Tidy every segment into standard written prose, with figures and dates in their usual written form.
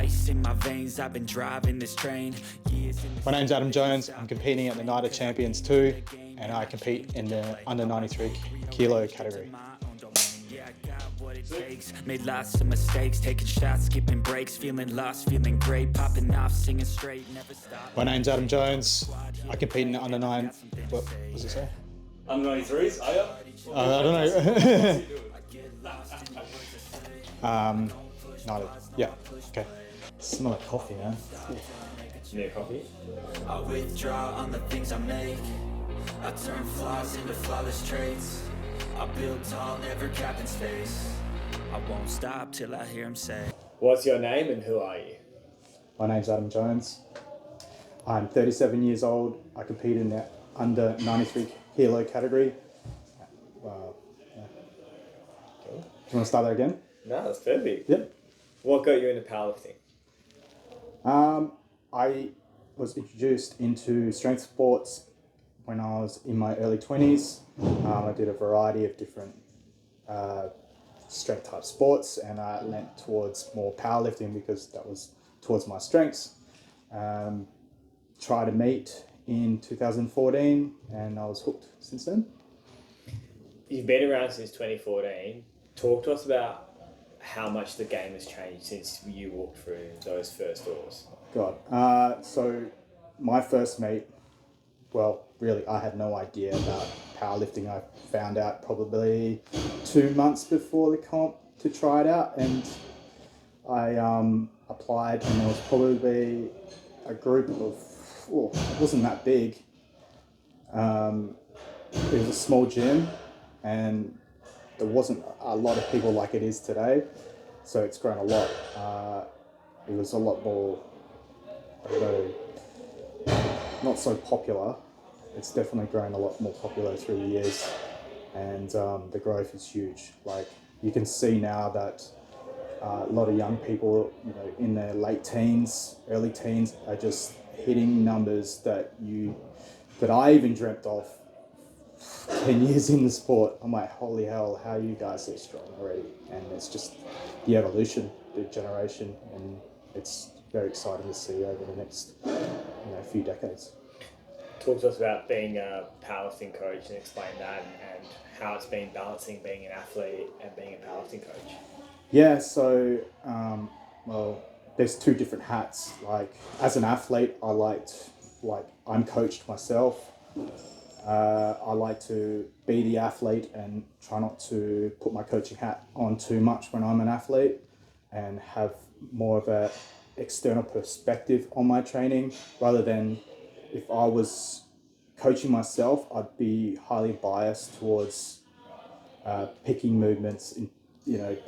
ice in my veins, I've been driving this train. My name's Adam Jones. I'm competing at the Night of Champions 2 and I compete in the under 93 kilo category. Made lots of mistakes, taking shots, skipping breaks, feeling lost, feeling great, popping off, singing straight, never stop. My name's Adam Jones. I compete in the under 9. What does it say? Under 93s, are you? I don't know. Yeah. Okay. Smell like coffee, man. Yeah, coffee. I withdraw on the things I make. I turn flaws into flawless traits. I build tall, never capped in space. I won't stop till I hear him say, What's your name and who are you? My name's Adam Jones. I'm 37 years old. I compete in the under 93 kilo category. Wow. Yeah. Do you want to start that again? No, that's perfect. Yep. What got you into powerlifting? I was introduced into strength sports when I was in my early 20s. I did a variety of different strength type sports, and I leant towards more powerlifting because that was towards my strengths. Tried a meet in 2014 and I was hooked since then. You've been around since 2014. Talk to us about how much the game has changed since you walked through those first doors. God. So my first meet, well, really, I had no idea about powerlifting. I found out probably 2 months before the comp to try it out, and I applied, and there was probably a group of, it wasn't that big. It was a small gym, and there wasn't a lot of people like it is today, so it's grown a lot. It was a lot more, I don't know, not so popular. It's definitely grown a lot more popular through the years, and the growth is huge. Like, you can see now that a lot of young people, in their late teens, early teens, are just hitting numbers that I even dreamt of 10 years in the sport. I'm like, holy hell, how are you guys so strong already? And it's just the evolution, the generation, and it's very exciting to see over the next few decades. Talk to us about being a powerlifting coach and explain that and how it's been balancing being an athlete and being a powerlifting coach. Yeah, so, there's two different hats. Like, as an athlete, I'm coached myself. I like to be the athlete and try not to put my coaching hat on too much when I'm an athlete, and have more of a external perspective on my training, rather than if I was coaching myself, I'd be highly biased towards picking movements in,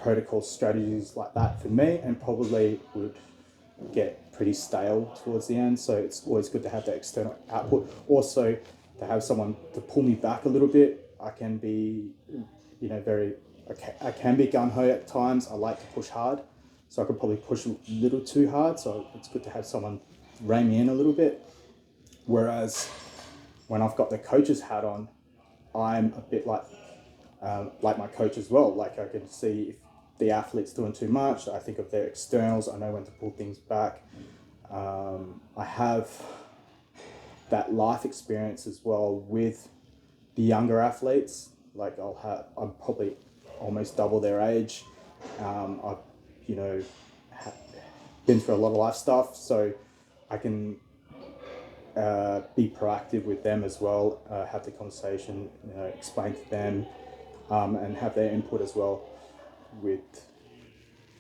protocol strategies like that for me, and probably would get pretty stale towards the end. So it's always good to have that external output. Also, to have someone to pull me back a little bit. I can be, I can be gung-ho at times. I like to push hard, so I could probably push a little too hard. So it's good to have someone rein me in a little bit. Whereas when I've got the coach's hat on, I'm a bit like my coach as well. Like, I can see if the athlete's doing too much. I think of their externals. I know when to pull things back. I have that life experience as well with the younger athletes. Like, I'm probably almost double their age. I've been through a lot of life stuff, so I can be proactive with them as well, have the conversation, explain to them, and have their input as well with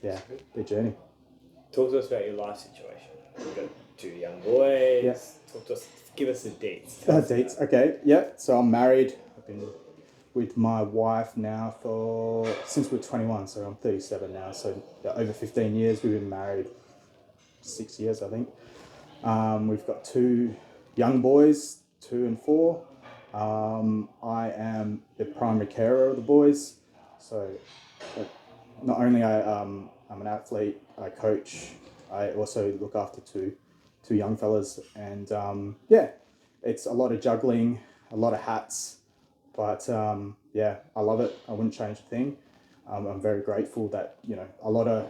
their journey. Talk to us about your life situation. You've got 2 young boys. Yeah. Talk to us, give us the dates. Dates, okay, yeah. So I'm married. I've been with my wife now since we're 21, so I'm 37 now. So over 15 years. We've been married 6 years, I think. We've got 2 young boys, 2 and 4. I am the primary carer of the boys. So not only I'm an athlete, I coach, I also look after two young fellas, and it's a lot of juggling, a lot of hats, but I love it. I wouldn't change a thing. I'm very grateful that a lot of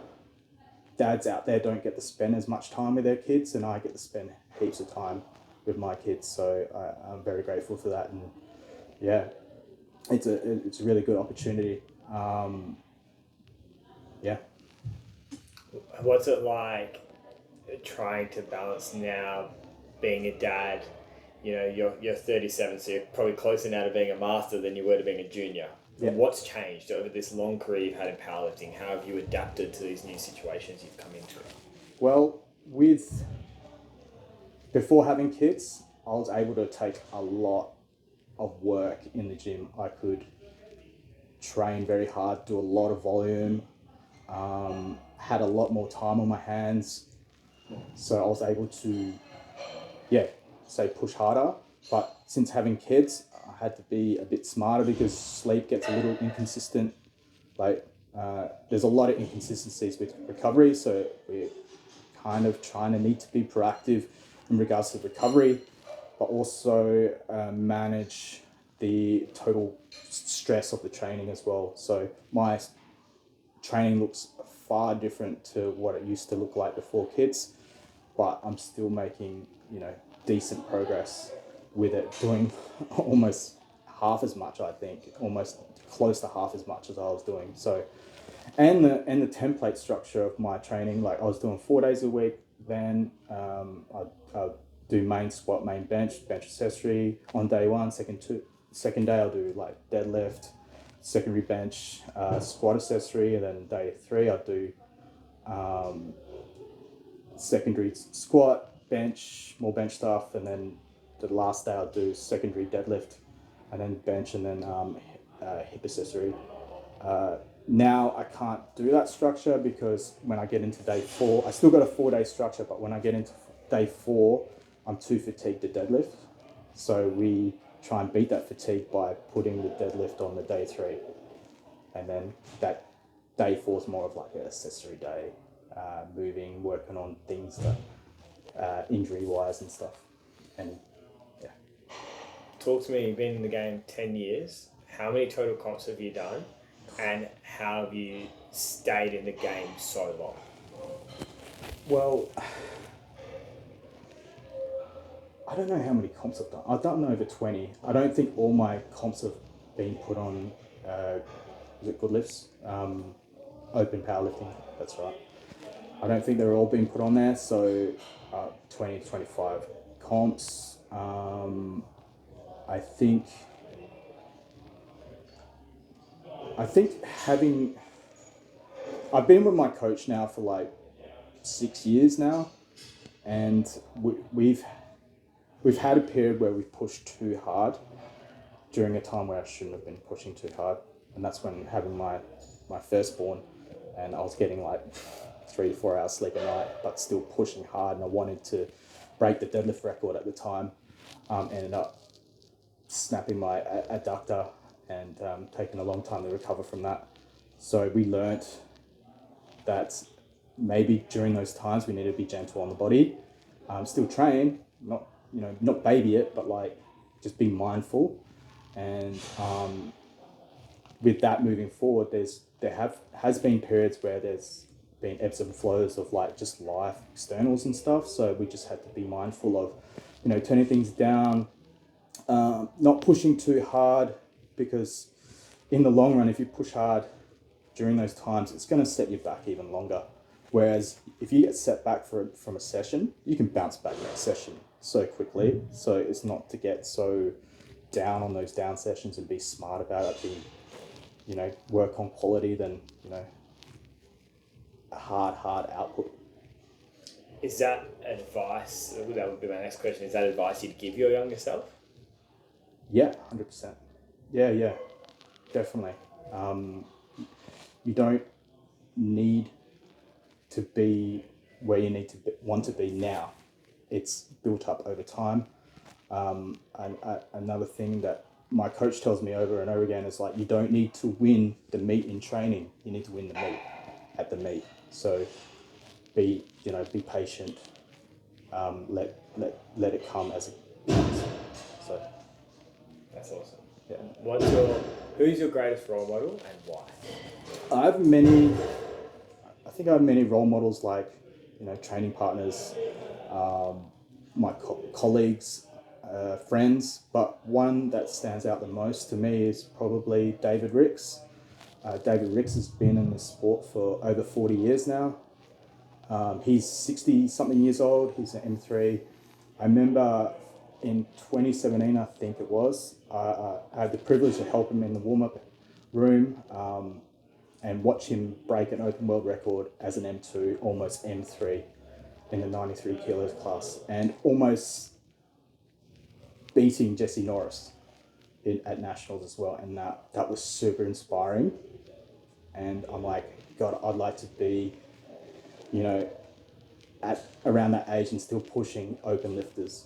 dads out there don't get to spend as much time with their kids, and I get to spend heaps of time with my kids. So I'm very grateful for that, and yeah, it's a really good opportunity. Yeah. What's it like trying to balance now being a dad? You know, you're 37, so you're probably closer now to being a master than you were to being a junior. Yeah. What's changed over this long career you've had in powerlifting? How have you adapted to these new situations you've come into? Well, before having kids, I was able to take a lot of work in the gym. I could train very hard, do a lot of volume, had a lot more time on my hands. So I was able to, push harder. But since having kids, I had to be a bit smarter because sleep gets a little inconsistent. There's a lot of inconsistencies with recovery, so we're kind of trying to need to be proactive in regards to recovery, but also manage the total stress of the training as well. So my training looks far different to what it used to look like before kids, but I'm still making, decent progress with it, doing almost half as much, I think, almost close to half as much as I was doing. So, and the template structure of my training, like I was doing 4 days a week, then I do main squat, main bench accessory on day one. Second day I'll do like deadlift, secondary bench, squat accessory, and then day 3 I'll do secondary squat, bench, more bench stuff, and then the last day I'll do secondary deadlift, and then bench, and then hip accessory. Now I can't do that structure because when I get into day 4, I still got a 4-day structure, but when I get into day 4, I'm too fatigued to deadlift. So we try and beat that fatigue by putting the deadlift on the day 3. And then that day 4 is more of like an accessory day, moving, working on things that injury-wise and stuff. And yeah. Talk to me, you've been in the game 10 years. How many total comps have you done? And how have you stayed in the game so long? Well, I don't know how many comps I've done. I've done over 20. I don't think all my comps have been put on, is it good lifts? Open powerlifting, that's right. I don't think they're all being put on there, so 20 to 25 comps. I think I've been with my coach now for like 6 years now, and we've had a period where we've pushed too hard during a time where I shouldn't have been pushing too hard, and that's when having my firstborn, and I was getting like 3 to 4 hours sleep a night, but still pushing hard, and I wanted to break the deadlift record at the time. Ended up snapping my adductor and taking a long time to recover from that. So we learnt that maybe during those times we need to be gentle on the body, still train, not baby it, but like just be mindful. And with that moving forward, there has been periods where there's been ebbs and flows of like just life externals and stuff. So we just had to be mindful of, turning things down, not pushing too hard, because in the long run, if you push hard during those times, it's going to set you back even longer. Whereas if you get set back from a session, you can bounce back next session so quickly. So it's not to get so down on those down sessions and be smart about it, work on quality than, a hard output. Is that advice, that would be my next question, is that advice you'd give your younger self? Yeah, 100%. Yeah, definitely. You don't need to be where you want to be now. It's built up over time. And another thing that my coach tells me over and over again is like, you don't need to win the meet in training. You need to win the meet at the meet. So be patient. Let it come as it comes. So that's awesome. Yeah. Who's your greatest role model and why? I have many. I think I have many role models like, training partners, my colleagues, friends, but one that stands out the most to me is probably David Ricks. David Ricks has been in the sport for over 40 years now. He's 60 something years old. He's an M3. I remember in 2017, I think it was, I had the privilege to help him in the warm-up room and watch him break an open world record as an M2, almost M3 in the 93 kilos class, and almost beating Jesse Norris at nationals as well. And that was super inspiring. And I'm like, God, I'd like to be, at around that age and still pushing open lifters.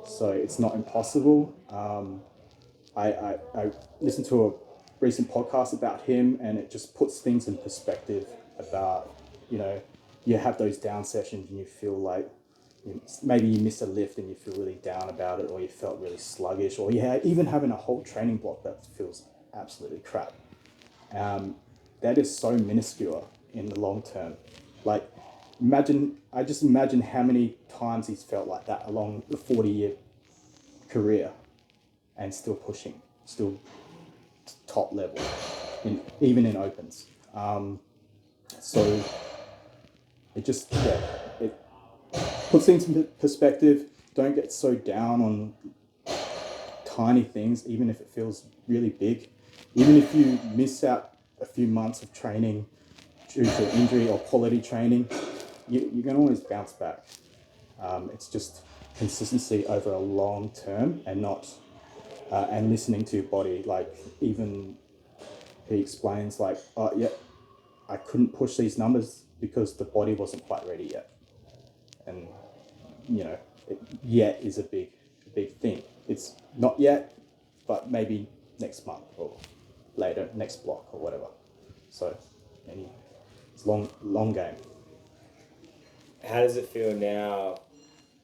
So it's not impossible. I listened to a recent podcast about him, and it just puts things in perspective about, you have those down sessions and you feel like maybe you miss a lift and you feel really down about it, or you felt really sluggish, or even having a whole training block that feels absolutely crap. That is so minuscule in the long term. Like, I just imagine how many times he's felt like that along the 40-year career and still pushing, still top level, even in opens. So it just, it puts things in perspective. Don't get so down on tiny things, even if it feels really big. Even if you miss out a few months of training due to injury or quality training, you can always bounce back. It's just consistency over a long term, and and listening to your body. Like, even he explains like, oh yeah, I couldn't push these numbers because the body wasn't quite ready yet. And yet is a big thing. It's not yet, but maybe next month or later, next block or whatever. So it's long game. How does it feel now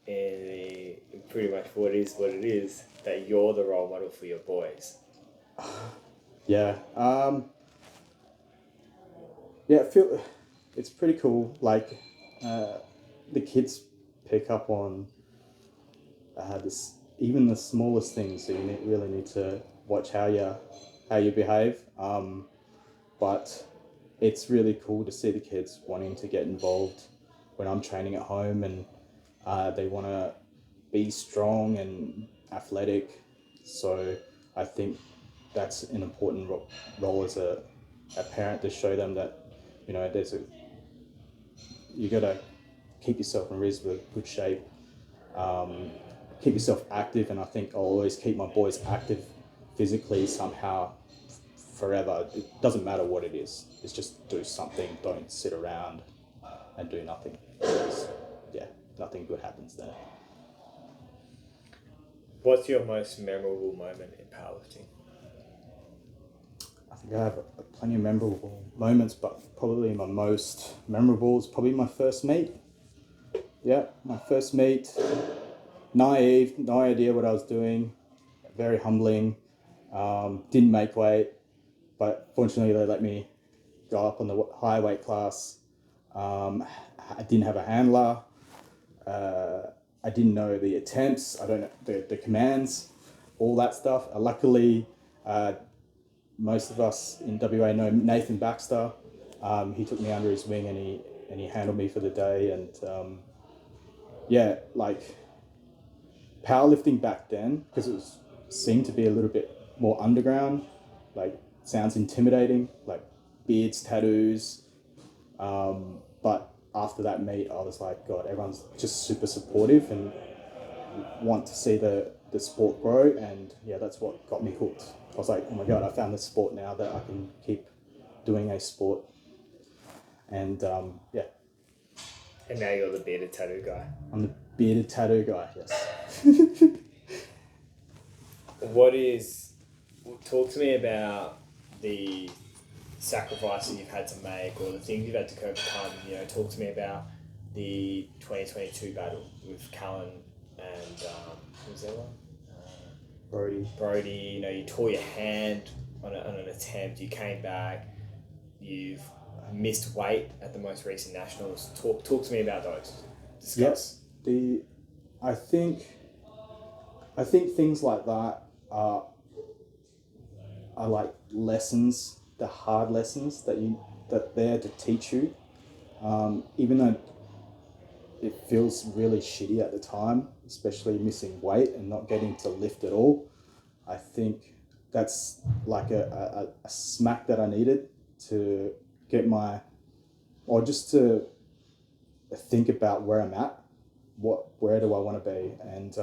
in pretty much what it is, that you're the role model for your boys? Yeah. It's pretty cool. Like, the kids pick up on even the smallest things. So you really need to watch how you behave. But it's really cool to see the kids wanting to get involved when I'm training at home, and they want to be strong and athletic. So I think that's an important role as a parent, to show them that, you got to keep yourself in reasonably good shape, keep yourself active. And I think I'll always keep my boys active physically somehow forever. It doesn't matter what it is. It's just do something. Don't sit around and do nothing. Because, nothing good happens there. What's your most memorable moment in powerlifting? I think I have plenty of memorable moments, but probably my most memorable is probably my first meet. Yeah, my first meet. Naive, no idea what I was doing. Very humbling. Didn't make weight, but fortunately they let me go up on the high weight class. I didn't have a handler. I didn't know the attempts. I don't know the commands, all that stuff. Luckily, most of us in WA know Nathan Baxter. He took me under his wing, and he handled me for the day. And like, powerlifting back then, because it seemed to be a little bit more underground, like, sounds intimidating, like beards, tattoos. But after that meet, I was like, God, everyone's just super supportive and want to see the sport grow. And that's what got me hooked. I was like, oh my God, I found this sport now that I can keep doing a sport. And And now you're the bearded tattoo guy. I'm the bearded tattoo guy, yes. Talk to me about the sacrifices you've had to make, or the things you've had to overcome. Talk to me about the 2022 battle with Callan and who was that one? Brody. You tore your hand on an attempt. You came back. You've missed weight at the most recent nationals. Talk to me about those. Discuss. Yes, I think things like that are like lessons, the hard lessons that they're to teach you, even though it feels really shitty at the time, especially missing weight and not getting to lift at all. I think that's like a smack that I needed to get or just to think about where I'm at, where do I want to be, and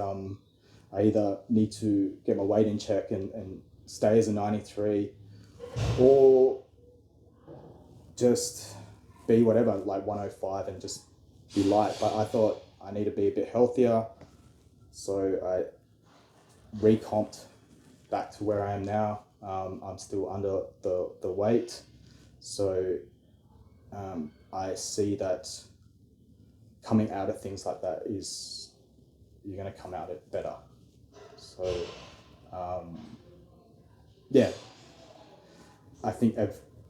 I either need to get my weight in check and stay as a 93, or just be whatever, like 105 and just be light. But I thought I need to be a bit healthier, so I recomped back to where I am now. I'm still under the weight, so I see that coming out of things like that is you're going to come out it better. So yeah, I think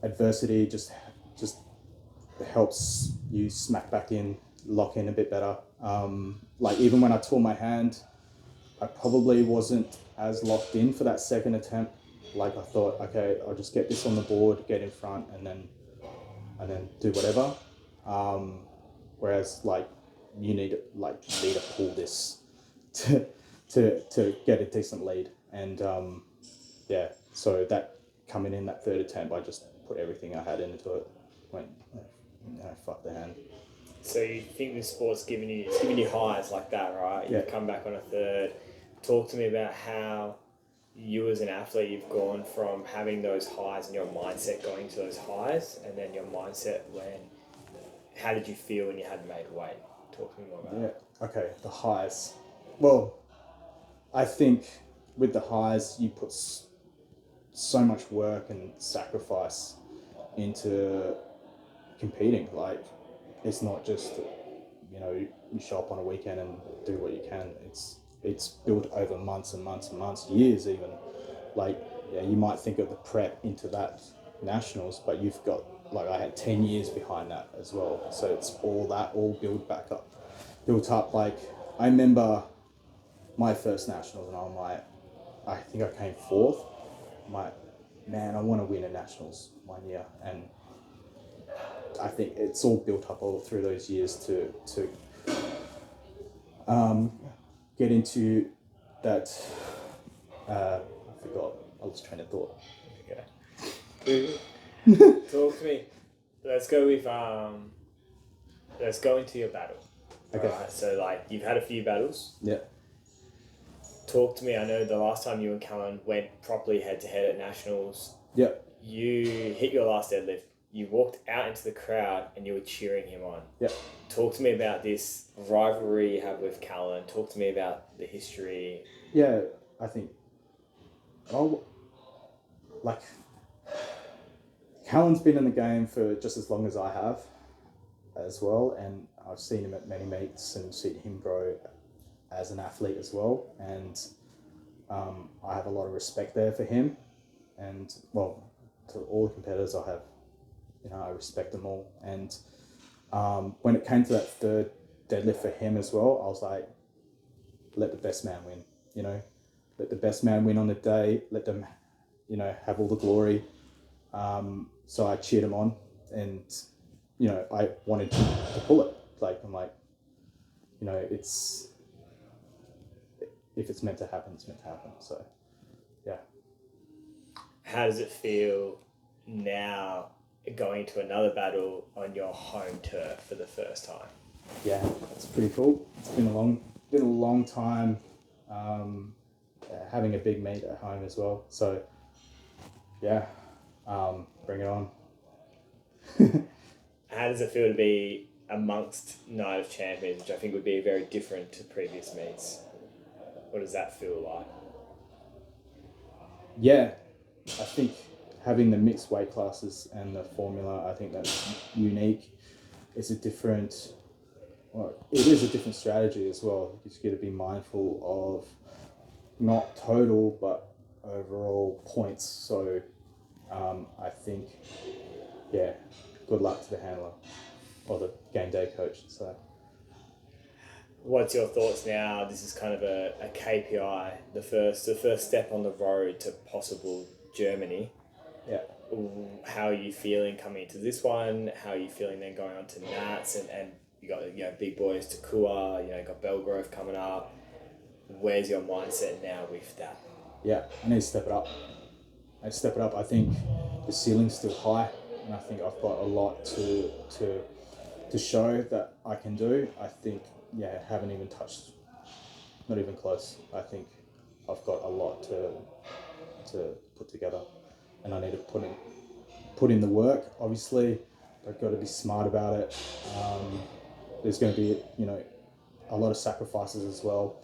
adversity just helps you smack back in, lock in a bit better. Like even when I tore my hand, I probably wasn't as locked in for that second attempt. Like I thought, okay, I'll just get this on the board, get in front, and then do whatever. Whereas like you need to pull this to get a decent lead. And yeah, so that coming in that third attempt, I just put everything I had into it. Went, fuck the hand. So you think the sport's giving you highs like that, right? You've come back on a third. Talk to me about how you as an athlete, you've gone from having those highs and your mindset going to those highs, and then your mindset how did you feel when you hadn't made weight? Talk to me more about that. Okay, the highs. Well, I think with the highs, you put so much work and sacrifice into competing. Like, it's not just, you show up on a weekend and do what you can. It's built over months and months and months, years even. Like, yeah, you might think of the prep into that nationals, but you've got, like, I had 10 years behind that as well. So it's all built up. Like, I remember my first nationals and I'm like, I think I came fourth. I'm like, man, I want to win a nationals one year. And I think it's all built up all through those years to get into that. I forgot. I lost train of thought. Okay. Talk to me. Let's go into your battle. Okay. Alright, so like you've had a few battles. Yeah. Talk to me. I know the last time you and Callan went properly head to head at nationals. Yeah. You hit your last deadlift. You walked out into the crowd and you were cheering him on. Yeah. Talk to me about this rivalry you have with Callan. Talk to me about the history. Yeah, I think. Callan's been in the game for just as long as I have, as well, and I've seen him at many meets and seen him grow as an athlete as well, and I have a lot of respect there for him, and well, to all the competitors I have, I respect them all. And when it came to that third deadlift for him as well, I was like, let the best man win, let the best man win on the day, let them, have all the glory. So I cheered him on, and, I wanted to pull it. Like, I'm like, if it's meant to happen, it's meant to happen. So, yeah. How does it feel now going to another battle on your home turf for the first time? Yeah, it's pretty cool. It's been a long time having a big meet at home as well. So, yeah, bring it on. How does it feel to be amongst Night of Champions, which I think would be very different to previous meets? What does that feel like? Yeah, I think having the mixed weight classes and the formula, I think that's unique. It is a different strategy as well. You just got to be mindful of not total, but overall points. So I think, yeah, good luck to the handler or the game day coach. So. What's your thoughts now? This is kind of a KPI, the first step on the road to possible Germany. Yeah. How are you feeling coming into this one? How are you feeling then going on to Nats and you got big boys to Kua, you got Belgrove coming up. Where's your mindset now with that? Yeah, I need to step it up. I think the ceiling's still high, and I think I've got a lot to show that I can do. I think, haven't even touched, not even close. I think I've got a lot to put together, and I need to put in the work. Obviously, I've got to be smart about it. There's going to be, a lot of sacrifices as well.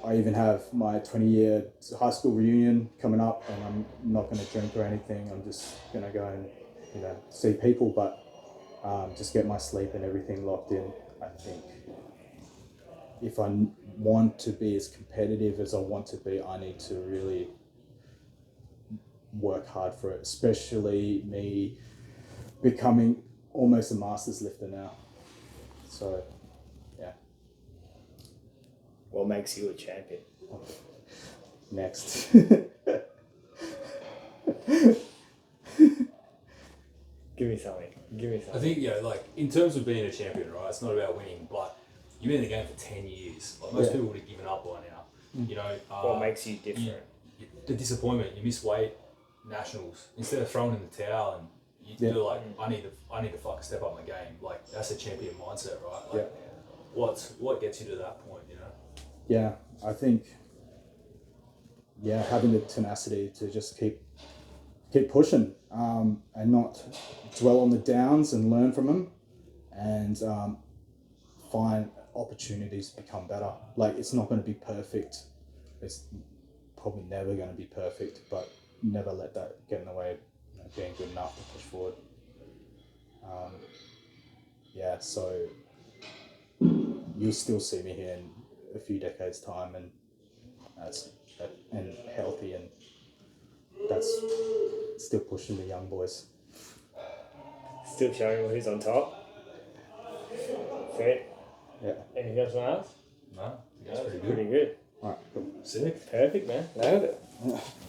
I even have my 20-year high school reunion coming up, and I'm not going to drink or anything. I'm just going to go and, see people, but just get my sleep and everything locked in. I think if I want to be as competitive as I want to be, I need to really work hard for it, especially me becoming almost a masters lifter now. So, yeah. What makes you a champion? Next. Give me something. I think, in terms of being a champion, right, it's not about winning, but you've been in the game for 10 years. Like, most people would have given up by now. What makes you different? The disappointment, you miss weight, nationals. Instead of throwing in the towel and you're like, I need to fucking step up my game. Like, that's a champion mindset, right? Like, what gets you to that point, Yeah, I think, having the tenacity to just keep pushing, and not dwell on the downs and learn from them, and find opportunities to become better. Like, it's not going to be perfect. It's probably never going to be perfect, but never let that get in the way of being good enough to push forward. So you'll still see me here in a few decades' time, and and healthy, and that's still pushing the young boys. Still showing who's on top. Sweet. Yeah. Anything else you want to ask? No, that's pretty good. Pretty good. All right. Cool. Sick. Perfect, man. Nailed it.